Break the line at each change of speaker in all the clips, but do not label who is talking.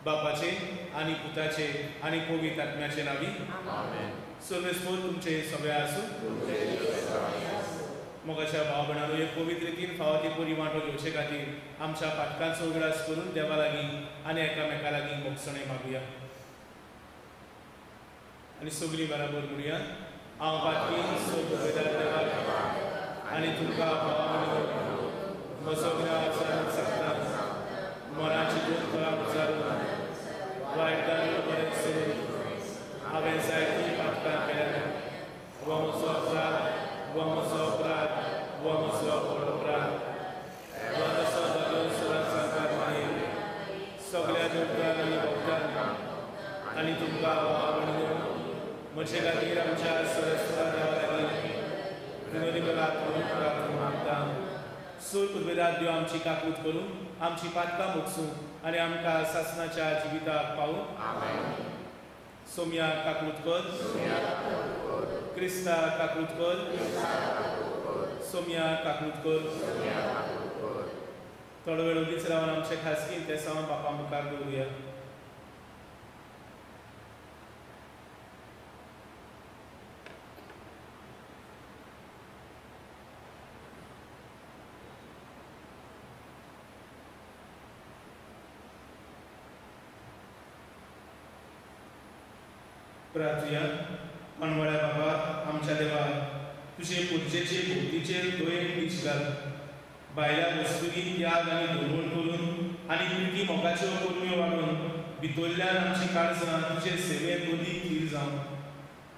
बापाचे आणि पुताचे आणि पवित्र आत्म्याचे नावी सर्वेस्पोर तुमचे सगळे आसूं मोगाच्या भाव भयणांनो एक पवित्र रितीन फावती बरी वांटो घेवचे खातीर आमच्या पातकांचो उगडास करून देवा लागीं आनी एकामेका लागीं मोगसणे मागुया आनी सगळीं बराबर म्हणुया हांव पातकी आनी तुमकां सगळ्या सांगता मनाची दूख विचारून वायटान बरें करून हांवें जायतीं पातकां केल्या वो म्हजो अपराध वो म्हजो अपराध वो म्हजो अपराध वो तसो जालो सुरात सांगपाक मागीर सगळ्या दुखान आनी भोगतान आनी तुमकां म्हजे खातीर आमच्या सरस्वता देवा लागीं विनोदी प्रार्थना मागता सूर पुर्वेदाद देव आमची काकूत करून आमची पातकां मोगसूं आनी आमकां सासणाच्या जिविताक पावूं सोम्या काकूत कर क्रिस्ता काकूत कर सोम्या काकूत कर थोडो वेळ उगीच रावन आमचे खासगी ते सावन बापा मुखार दवरुया प्रार्थया मनवळ्या बाबा आमच्या देवा तुझे पुरचेचे भोवतीचेर दोन बीच घाल भायल्या वस्तुंनी त्याग आनी धोरण करून आनी प्रिती मोगाच्यो कोरम्यो वाडून भितरल्यान आमची काळजां तुजे सेवेक ओदी खीर जावं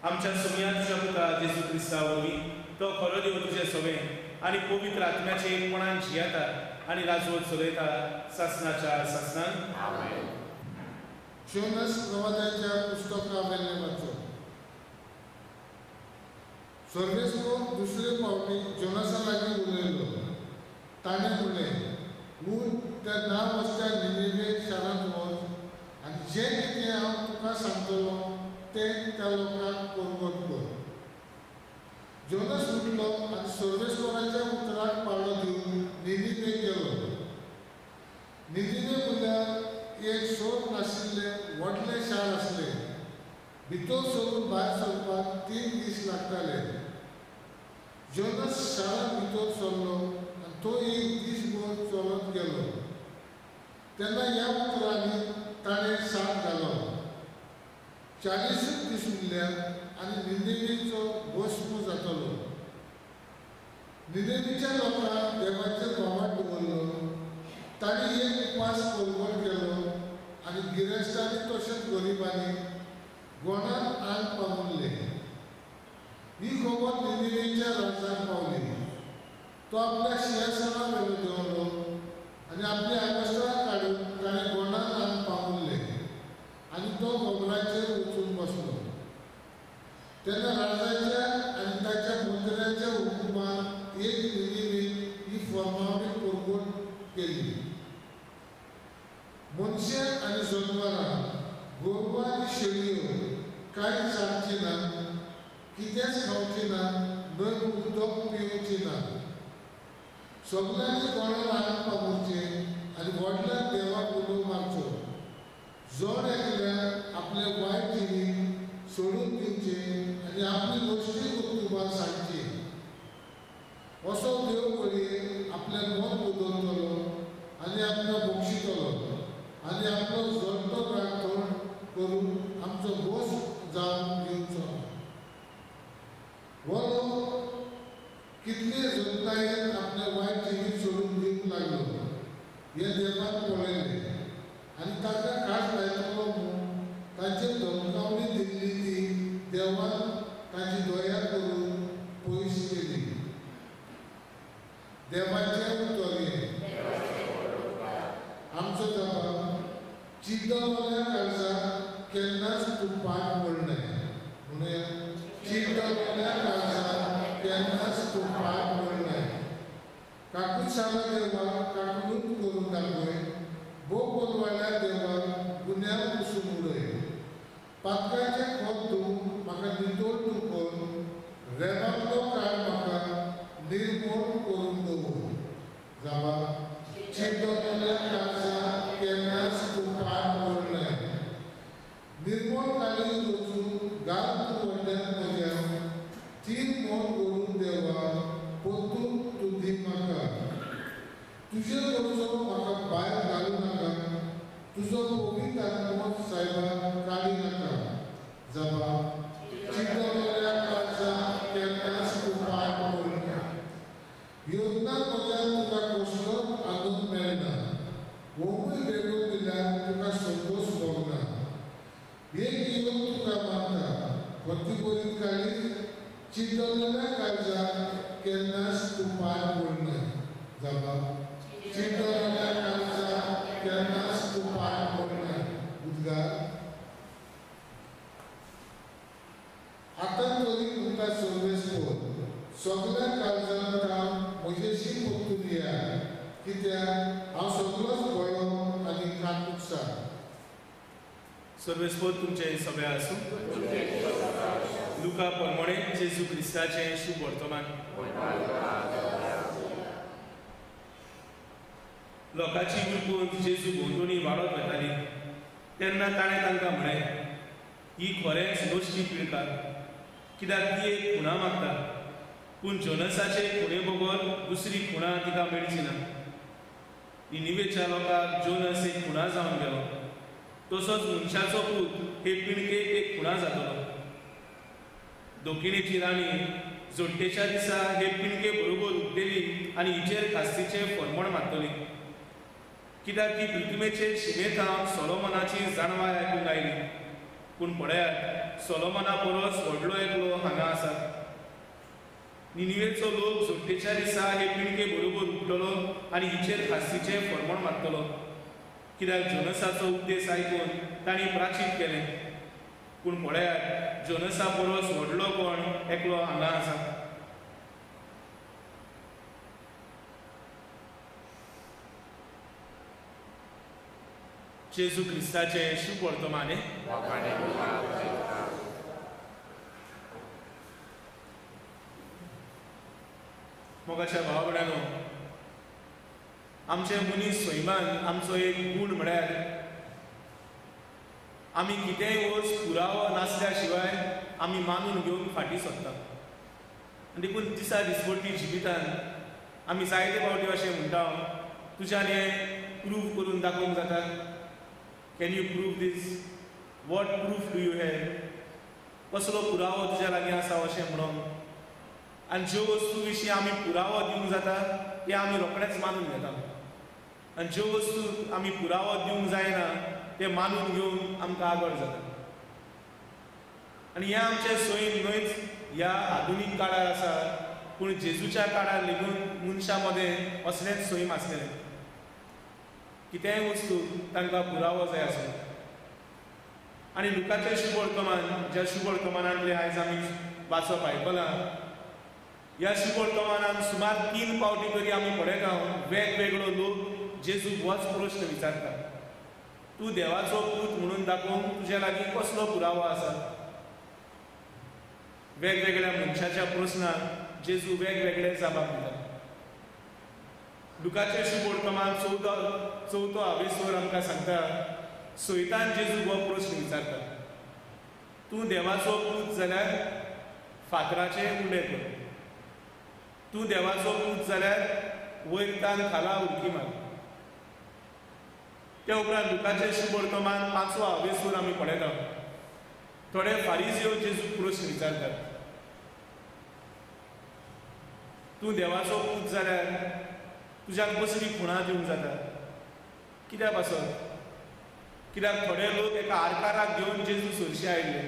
आमच्या सोम्या तुज्या पुता जेजू क्रिस्ता वरवीं तो खरो देव तुजें सगळें आनी पवित्र आत्म्याचे एकपणान जियेता आनी राजवट चलयता सासणाच्या सासणान
जोनस प्रवाद्याच्या पुस्तकावेले वाचो सर्वेस्को दुसरे फावटी जोनसा लागीं उलयलो ताणें म्हणलें उठ त्या 10 वर्साच्या निनेवे शारांत वच आनी जें कितें हांव तुका सांगतलो तें त्या लोकांक परगट कर जोनस उठलो आनी सर्वेस्वराच्या उतराक पाळो दिवन निनेवे गेलो निनेवे म्हणल्यार एक सोद नाशिल्लें व्हडलें शार आसलें भितर सोडून भायर सरपाक 3 दीस लागताले जोनस शारांत भितर सरलो आनी तो एक दीसभर चलत गेलो तेन्ना ह्या उतरांनी ताणें साथ घालो 40 दीस उरल्यात आनी निनेवेचो भस्म जातलो निनेवेच्या लोकांक देवाचेर वावड दवरलो ताणी एक उपास परगट केलो आनी गिरेस्तांनी तशेंच गरिबांनी गोंडान आंग पावुरले ही खबर निनेवेच्या राजाक पावली तो आपल्या सिंहासना वेलो देंवलो आनी आपली आगोस्तां काडून ताणें गोंडान आंग पावुरले आनी तो गोबराचेर वचून बसलो तेन्ना राजाच्या आनी ताच्या मंत्र्याच्या हुकुमान एक निनेवे ही फर्मावणी परगट केली मनशां आनी जनवरां गोरवां आनी शेळयो कांय चालची ना कितेंच खावची ना न्हय उदक पिवची ना सगळ्यांनी गोंडान आंग पावोवचें आनी व्हडल्या देवाक उलो मारचो जण एकल्यान आपले वायट जिवीत सोडून दिवचें आनी आपली गोश्टी कुटुंबाक सांगची असो देव वळी आपलें मन बदलतलो आनी आपलो बक्षितलो आनी आपलो जडतो राखण करून आमचो बोस जावन दिवचो हो लोक कितले जगतायेन आपले वायट जिवीत सोडून दिवंक लागलो हे देवान पळयलें आनी ताका खास लायतलो म्हूण तांचेर धमकावणी दिल्ली ती देवान ताची दया करून पयस केली देवाचे उतर आमचो जबाब चिड्डवल्या काळजाक केन्नाच तूं पाड पडलें म्हणून चिड्डवल्या काळजाक केन्नाच तूं पाड पडलें काकूच सांगा देवाक काकूच करून दाखय भोव बोलवाड्या देवाक गुन्यांव पुसून उडय पातकाचें खत धुवन म्हाका नितोळ तूं कर रेबांतलो काळ म्हाका निर्मूळ करून दवर जावा चिड्डवल्या काळजाक केन्नाच तूं पाड पडलें कोणूय वेगळो दिल्यार तुका संतोष भोगना. एक येवन तुका मागता, फक्त बरी काळी चिंतलेल्या काळजाक केन्नाच तूं पाड पडना. जबाब चिंतलेल्या काळजाक केन्नाच तूं पाड पडना. उद्गार आतां तरी तुमकां सर्वेस पोर सगळ्या काळजांत हांव म्हजेशी पत्तून या, कित्याक हांव सगळोच गोळो आनी कांतुकसा.
सर्वेस्पोत तुमचे सगळे आसूं. लुका प्रमाणे जेजू क्रिस्ताचें शुभ वर्तमान. लोकांची गुरपून जेजू भोंवतणी वाडत वताली तेन्ना ताणें तांकां म्हळें, ही खरेंच दोश्टी पिळका, कित्याक ती एक खुणा मागता, पूण जोनसाचे खुणे बगोर दुसरी खुणा तिका मेळची ना. निनिवेच्या लोकांक जोनस एक खुणा जावन गेलो, तसोच मनशाचो पूत हे पिणकेक एक खुणा जातलो. दोखिणेची राणी जोडटेच्या दिसा हे पिणके बरोबर उठलेली आनी हिचेर खास्तीचें फर्मण मारतली, कित्याक ती पृथ्वीचेर शिमेतां सोलोमनाची जाणवाय आयकूंक आयली. पूण पळयात, सोलोमना परस व्हडलो एकलो हांगा आसा. निनिवेचो लोक जोडटेच्या दिसा हे पिणके बरोबर उठतलो आनी हिचेर खास्तीचें फर्मण मारतलो, कित्याक जोनसाचो उपदेश आयकून तांणी प्राचीत केलें. पूण पळयात, जोनसा परस व्हडलो कोण एकलो हांगा आसा. जेजू क्रिस्ताचें शुभ वर्तमान. मोगाच्या भावा भयणांनो, आमचे मनीस स्वयंमान आमचो एक गूण म्हळ्यार आमी कितेंय वस्त पुरावो नासल्या शिवाय आमी मानून घेवन फाटीं सरता. आनी देखून दिसा दिसपट्टी जिवितांत आमी जायते फावटी अशें म्हणटा, तुज्यान हें प्रूव करून दाखोवंक जाता. Can you prove this? What proof do you have? कसलो पुरावो तुज्या लागीं आसा अशें म्हणून. आनी ज्यो वस्तू विशीं आमी पुरावो दिवंक जाता ते आमी रोखडेंच मानून घेता. आनी ज्यो वस्तू आमी पुरावो दिवंक जायना ते मानून घेवन आमकां आगळ जाता. आनी हें आमचें सोयीन न्हयच ह्या आधुनीक काळार आसा, पूण जेजूच्या काळार लेगून मनशां मदें असलेंच सोयीम आसलेलें. कितेंय वस्तू तांकां पुरावो जाय आसलो. आनी लुकाचें शुभ वर्तमान, ज्या शुभ वर्तमानांतलें आयज आमी वाचप आयकलां, ह्या शुभ वर्तमानांत सुमार 3 फावटी तरी आमी पळयता वेगवेगळो लोक जेजूक होच प्रश्न विचारता, तूं देवाचो पूत म्हणून दाखोवंक तुज्या लागीं कसलो पुरावो आसा? वेगवेगळ्या मनशाच्या प्रस्नाक जेजू वेगवेगळे जबाब दिता. लुकाचें शुभ वर्तमान 4 हावेसवर आमकां सांगता, सैतान जेजूक हो प्रश्न विचारता, तूं देवाचो पूत जाल्यार फातराचें उंडें कर. तूं देवाचो पूत जाल्यार वैरतान खाला उडकी मार. ते उपरांत लुकाचें शुभ वर्तमान 5 हावेसवर आमी पळयता, थोडे फारिझीयो जेजूक प्रश्न विचारतात, तूं देवाचो पूत जाल्यार तुज्याक कसली खुणा दिवंक जाता? कित्याक पासून? कित्याक थोडे लोक एका आरकाराक घेवन जेजू सरशी आयिल्ले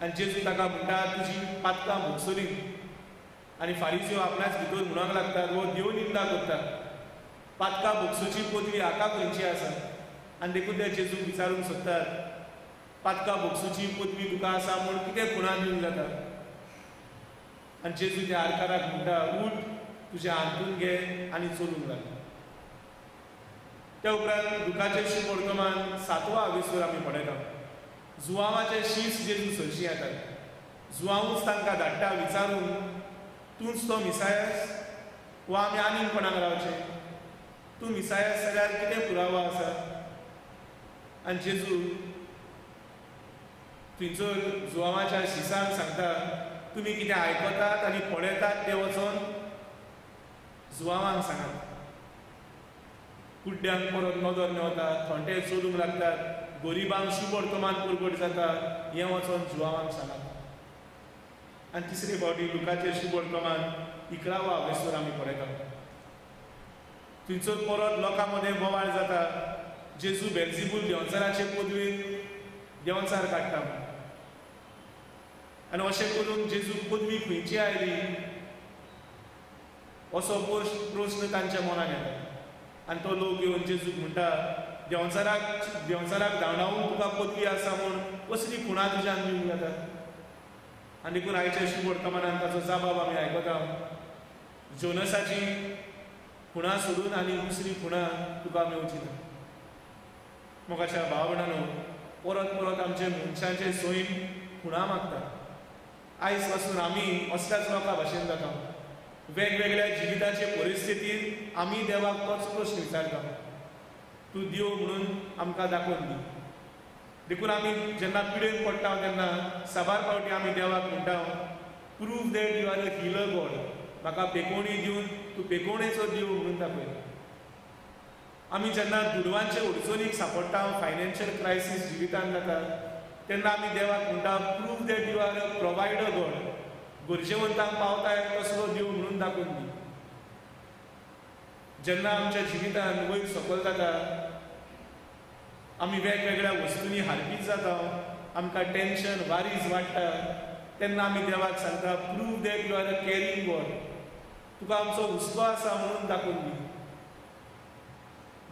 आनी जेजू ताका म्हणटा तुजी पातकां भोगसली. आनी फारिझीयो आपणाच भितर म्हणूंक लागतात, वो देव निंदा करता, पातकां भोगसूची पदवी हाका खंयची आसा? आनी देखून ते जेजूक विचारूंक सोदतात, पातकां भोगसूची पदवी तुका आसा म्हूण कितें खुणा दिवंक जाता? आनी जेजू त्या आरकाराक म्हणटा, उठ, तुजें हांतून घे आनी चलूंक लाग. त्या उपरांत लुकाचें शुभ वर्तमान 7 हावेसवर आमी पळयता, जुआंवाचे शीस जेजू सरशी येतात. जुआंवूच तांकां धाडटा विचारून, तूंच तो मिसायास वा आमी आनीक कोणाक रावचें? तूं मिसायास जाल्यार कितें पुरावो आसा? आनी जेजू थंयसर जुआंवाच्या शिसांक सांगता, तुमी कितें आयकतात आनी पळयतात तें वचोन जुआंवांक सांगात. कुड्ड्यांक परत नदर मेवता, थोंटे चलूंक लागतात, गरिबांक शुभ वर्तमान पुरगट जाता, हें वचोन जुआंवांक सांगात. आनी तिसरे फावटी लुकाचें शुभ वर्तमान 11 हावेसवर आमी पळयता, थंयसर परत लोकां मदें बोवाळ जाता जेजू बेल्झेबूल देंवचाराचे पदवेक देंवचार काडटा आनी अशें करून जेजू पदवी खंयची आयली असो प्रश्न तांच्या मनान येता आनी तो लोक येवन जेजूक म्हणटा देंवचाराक धांवडावन तुका पदवी आसा म्हूण कसली खुणां तुज्यान दिवंक जाता आनी देखून आयच्या शुभ वर्तमानांत ताचो जबाब आमी आयकता जोनसाची खुणां सोडून आनी दुसरी खुणां तुका मेळची ना मोगाच्या भाव भयणांनो परत परत आमचे मनशांचे सोयीन खुणां मागता आयज पासून आमी असल्याच लोकां भाशेन जाता वेगवेगळ्या जिविताचे परिस्थितींत आमी देवाक तोच प्रश्न विचारता तूं देव म्हणून आमकां दाखोवन दी देखून आमी जेन्ना पिडेन पडटा तेन्ना साबार फावटी आमी देवाक म्हणटा prove that you are a healer God म्हाका पेकोवणी दिवन तूं पेकोवणेचो देव म्हणून दाखय आमी जेन्ना दुडवांचे अडचणीक सांपडटा फायनान्शियल क्रायसीस जिवितांत जाता तेन्ना आमी देवाक म्हणटा prove that you are a provider God गरजेवंतांक पावताय तसलो देव म्हणून दाखोवन दी जेन्ना आमच्या जिवितांत वयर सकयल जाता आमी वेगवेगळ्या वस्तूंनी हारपीत जाता आमकां टेन्शन वारीज वाडटा तेन्ना आमी देवाक सांगता prove that you are a caring God तुका आमचो हुस्को आसा म्हणून दाखोवन दी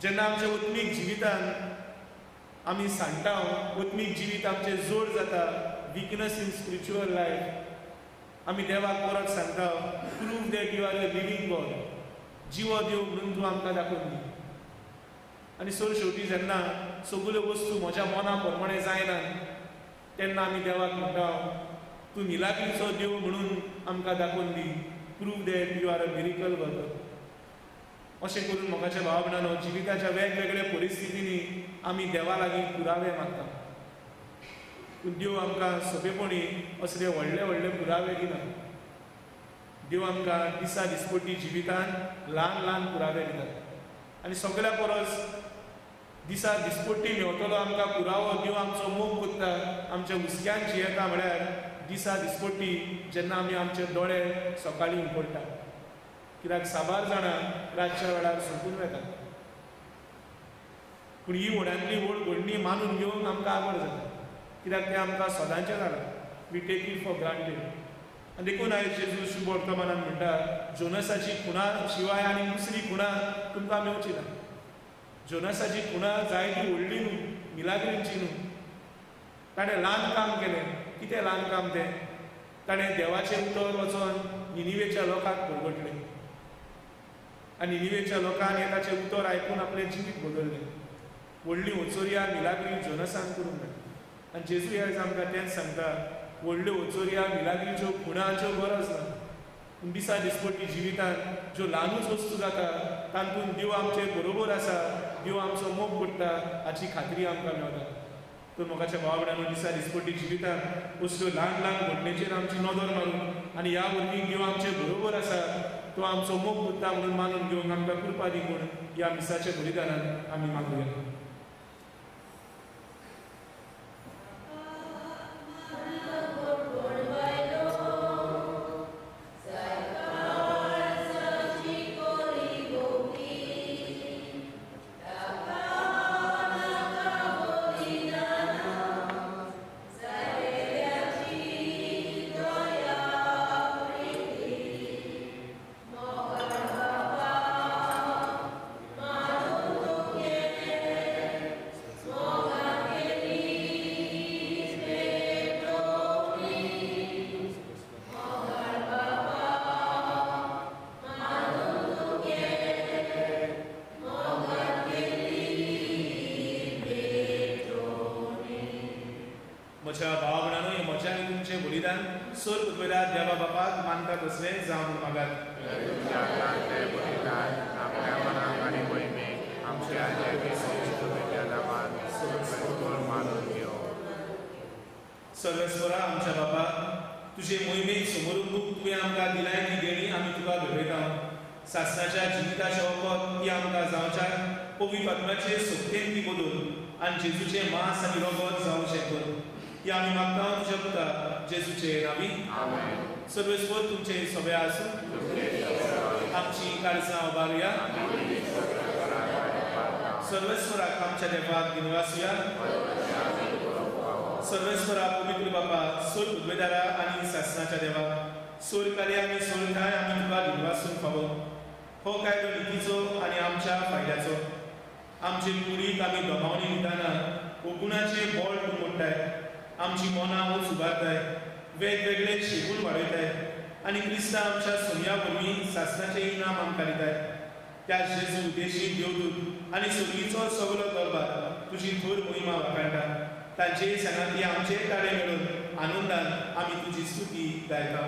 जेन्ना आमच्या वत्मीक जिवितांत आमी सांगता वत्मीक जिवीत आमचें जोड जाता विकनस इन स्पिरिच्युअल लायफ आमी देवाक परत सांगता prove that you are a living God जिवो देव म्हणून तूं आमकां दाखोवन दी आनी शेवटी जेन्ना सगल्यो वस्तू म्हज्या मना प्रमाणे जायना तेन्ना आमी देवाक म्हणटा तूं मिलाग्रीचो देव म्हणून आमकां दाखोवन दी prove that you are a miracle worker अशें करून मोगाच्या भाव भयणांनो जिविताच्या वेगवेगळ्या परिस्थितींनी आमी देवा लागीं पुरावे मागता पूण देव आमकां सोंपेपणी असले व्हडले व्हडले पुरावे दिना देव आमकां दिसा दिसपट्टी जिवितांत ल्हान ल्हान पुरावे दितात आनी सगळ्या परस दिसा दिसपट्टी मेवतलो आमकां पुरावो देव आमचो मोग कोत्ता आमच्या हुस्क्यान जियेता म्हळ्यार दिसा दिसपट्टी जेन्ना आमी आमचे दोळे सकाळीं उगडटा कित्याक साबार जाणां रातच्या वेळार सुटून वेतात पूण ही व्हडांतली व्हड घडणी मानून घेवंक आमकां आवड जाता कित्याक तें आमकां सदांचें जालां we take it for granted आनी देखून आयज जेजू शुभ वर्तमानान म्हणटा जोनसाची खुणां शिवाय आनी दुसरी खुणां तुमकां मेळची ना जोनसाची खुणां जाय ती व्हडली न्हू मिलाग्रींची न्हू ताणें ल्हान काम केलें कितें ल्हान काम तें ताणें देवाचें उतर वचोन निनिवेच्या लोकांक परगटलें आनी निनिवेच्या लोकांनी ताचें उतर आयकून आपलें जिवीत बदललें व्हडली ओचोरिया मिलाग्री जोनसान करूंक ना आनी जेजू आयज आमकां तेंच सांगता व्हडल्यो ओचोरिया मिलाग्रीच्यो खुणांच्यो गरज ना पूण दिसा दिसपट्टी जिवितांत ज्यो ल्हानूच वस्तू जाता तातूंत देव आमचे बरोबर आसा देव आमचो मोग करता हाची खात्री आमकां मेळटा तर मोगाच्या भाव भयणांनो दिसा दिसपट्टी जिवितांत असल्यो ल्हान ल्हान घडणेचेर आमची नदर मारून आनी ह्या वरवीं देव आमचे बरोबर आसा तो आमचो मोग करता म्हणून मानून घेवंक आमकां कृपा दी म्हूण ह्या मिसाच्या बलिदानान आमी मागुया म्हज्या भाव भयणांनो हें म्हजें आनी तुमचें बलिदान स्वर्ग वयल्या देवा बापाक मानता तसलें जावं म्हूण मागात सर्वेस्वरा आमच्या बापा तुजे मोहिमेक समोरून तुवें आमकां दिलाय ती देणी आमी तुका भेटयता सासणाच्या जिविताच्या वखद ती आमकां जावच्या पवित्र आत्म्याचे सोबतेन ती बदल आनी जेजूचे मांस आनी रगत जावचें कर ही आमी मागता तुज्या पुता जेजूचे नांवी सर्वेस्वर तुमचे सगळे आसूं आमची काळजां उबारुया सर्वेश्वराक आमच्या देवाक दिनवासुया. सर्वेश्वरा पवित्र बापा सोर उद्वेदारा आनी शासनाच्या देवा सोर कार्य आमी सोरताय आमी तुका दिनवासून फावो. हो कायदो नितीचो आनी आमच्या फायद्याचो. आमचे कुडीक आमी दोमावणी दिताना ओगुणाचे बोळ तूं मोडटाय. आमची मनां उंच उबारताय, वेगवेगळे शेगूण वाडयताय आनी क्रिस्तां आमच्या सोन्या वरवीं शासनाचें इनाम आमकां दिताय. त्या जेजू उद्देशी देवदूत आनी सोर्गीचो सगलो दरबार तुजी थोर मोहिमा वाखाणटा. तांचे सांगाती आमचे ताळे मेळून आनंदान आमी तुजी स्तुती गायता.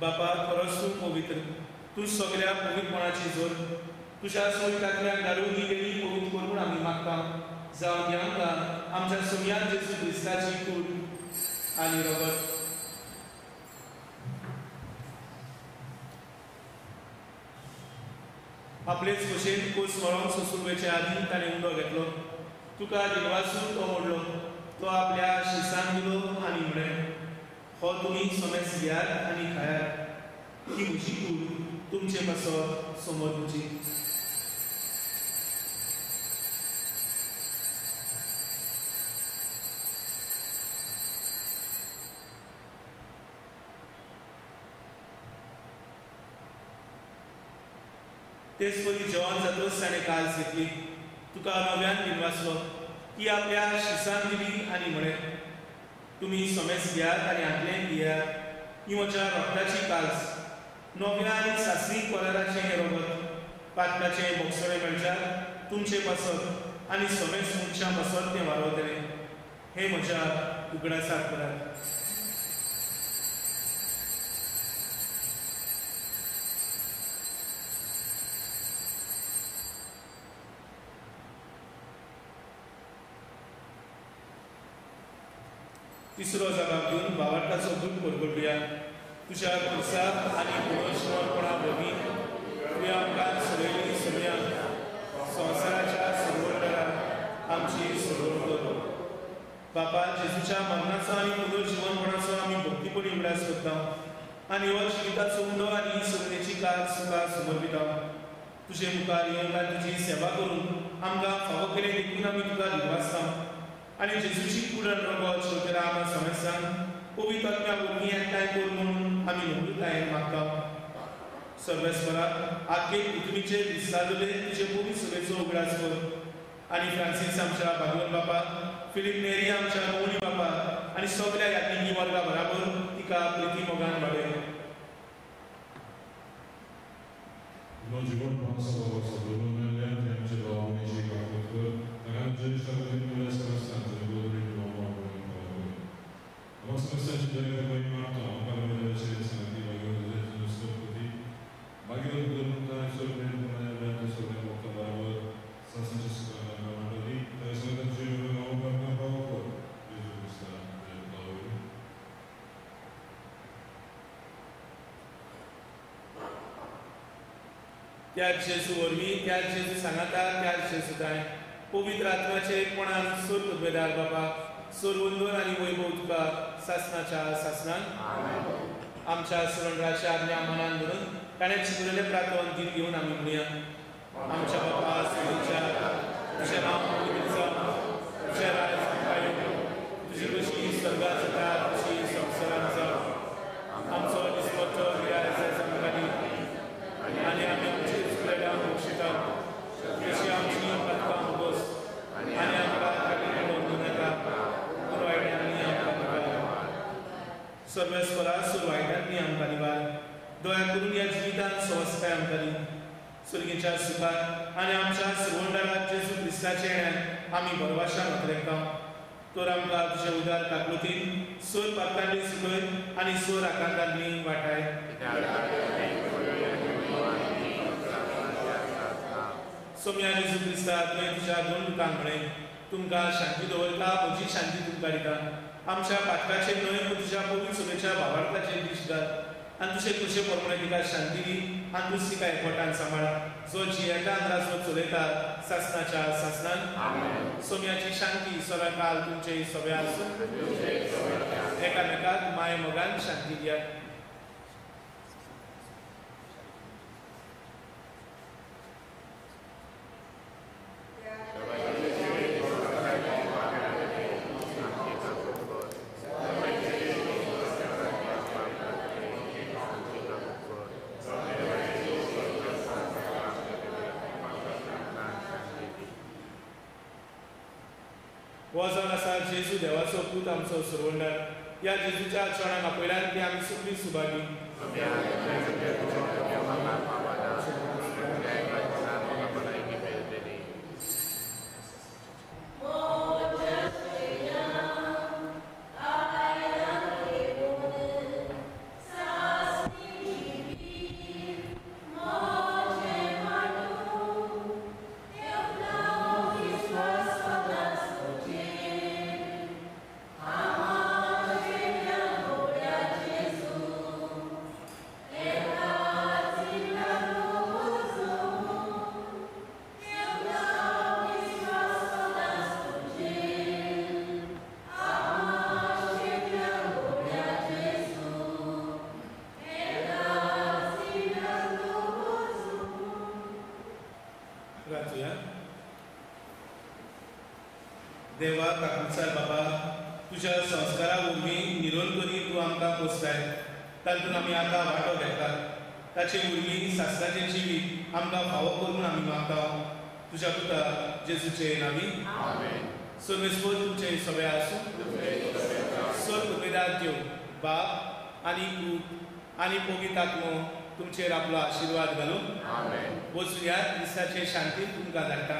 बापा खरोच तूं पवित्र. तूं सगळ्या पवित्रपणाची जोर. तुझ्या सोयीतल्यान घालून गेली पवित्र करून आमी मागता. जावं दी आमकां आमच्या सोम्या जेजू क्रिस्ताची कूड आनी रगत. आपलेच भशेन कोस मळोन सोंसुरवेचे आदी ताणें उंडो घेतलो. तुका दिनवासून तो मोडलो. तो आपल्या शिसान दिलो आनी म्हळें, हो तुमी सोमेस घेयात आनी खायात. ही म्हजी कूड तुमचे पासत समोर तुमची. तेच पयलीं जेवण जातच ताणें कास घेतली. तुका नव्यान दिनवासलो. ती आपल्या शिसान दिली आनी म्हळें, तुमी सोमेस घेयात आनी हातलें घेयात. ही म्हज्या रगताची कास. नव्या आनी सासरीक कोलाराचें हें रगत. पातकाचें बोगसळे मेळच्यार तुमचे पासत आनी सोमेस मनशां पासत तें वाडवतलें. हें म्हज्या उगडासाक करात. तिसरो जबाब दिवन भावार्थाचो दूख परगटुया. तुज्या खुर्साक आनी पुनर्जीवनपणा वरवीं तुवें आमकां सगळीं सगळ्यांक संवसाराच्या सर्वोत्तराक आमची सुरवात कर. बापा जेजूच्या मरणाचो आनी पुनर्जीवनपणाचो आमी भक्तीपणी उगडास करता आनी हो जिविताचो उंडो आनी सगळेची कास तुका समर्पिता. तुजे मुखार येवन आनी तुजी सेवा करून आमकां फावो केलें देखून आमी तुका दिनवासता. आनी जेजूची कूड आनी रगत शेवटेर आमकां समस्यांक पवित्र आत्म्या वरवीं एकठांय कर म्हणून आमी नम्रतायेन मागता. सर्वेस्वरा आख्खे पृथ्वीचेर दिसताले तुजे पवित्र सभेचो उगडास कर. आनी फ्रांसीस आमच्या भागवत बापा, फिलीप नेरी आमच्या मौनी बापा आनी सगळ्या यात्रिकी वर्गा बराबर तिका प्रिती मोगान वाडय. त्या जेजू वरवीं त्या जेजू सांगाता त्या जेजूताय पवित्र आत्म्याचे एकपणान सोर उद्वेदार बाबा सोर वंदन आनी वैभव तुका शासनाच्या शासनान आमच्या सुरंगाच्या आज्ञा मनान धरून ताणें शिकवलेले प्रार्थना गीत घेवन आमी म्हणुया. आमच्या बापा स्वर्गीच्या तुजें नांव पवित्र जावं. तुजें राज्य येवं. तुजी कशी स्वर्गांत जाता तशी संवसारांत जावं. आमचो दिसपट्टो गिराय आमकां दी आनी आमी आमची चुकलेल्यांक बक्षिता तशी आमची पातकां बोगोस आनी आमकां तागेर बंदूं नाका पूण वायट्यांनी आमकां निवार. सर्वेस्वरा सोर वायट्यांनी आमकां निवार. दया करून ह्या जिवितांत स्वस्थाय आमकां दी. सुर्गेच्या सुखार आनी आमच्या सुरवंडारात जेजू क्रिस्ताचे येण्यान आमी भरवशान उतरयता. तर आमकां तुजे उदार काकलुतीन सोर पातकांनी सुकय आनी सोर आकांतांनी वाटाय. सोम्या जेजू क्रिस्ता तुवें तुज्या दोन दुकान म्हळें, तुमकां शांती दवरता, म्हजी शांती तुमकां दिता. आमच्या पातकाचेर न्हय पूण तुज्या पवित्र सभेच्या भावार्थाचेर दीश घाल आनी तुजे कशे प्रमाणे तिका शांती दी आनी दुसरी एकवटान सांबाळ जो जियेंतान राजवट चलयता सासनाच्या सासनान सोम्याची शांती सदांकाल तुमचे सोब्या आसूं एकामेकाक माय मोगान शांती दियात. हो जावन आसा जेजू देवाचो पूत आमचो सुरवंडर. या जेजूच्या चरणांक आपयल्यान ती आमी सगळीं सुभागी. देवा काकुसार बाबा तुझ्या संस्कारा उर्मी निरोल करी तूं आमकां पोसताय. तातूंत आमी आतां वांटो घेतात. ताचे उर्मी सासणाचें जिवीत आमकां फावो करून आमी मागता तुज्या पुता जेजूचे नांवी. सर्वेस्पर तुमचे सगळे आसूं. सर्व उमेदार देव बाप आनी पूत आनी पवित्र आत्मो तुमचेर आपलो आशिर्वाद घालून वचून ह्या दिसाचे शांतीन तुमकां धाडटा.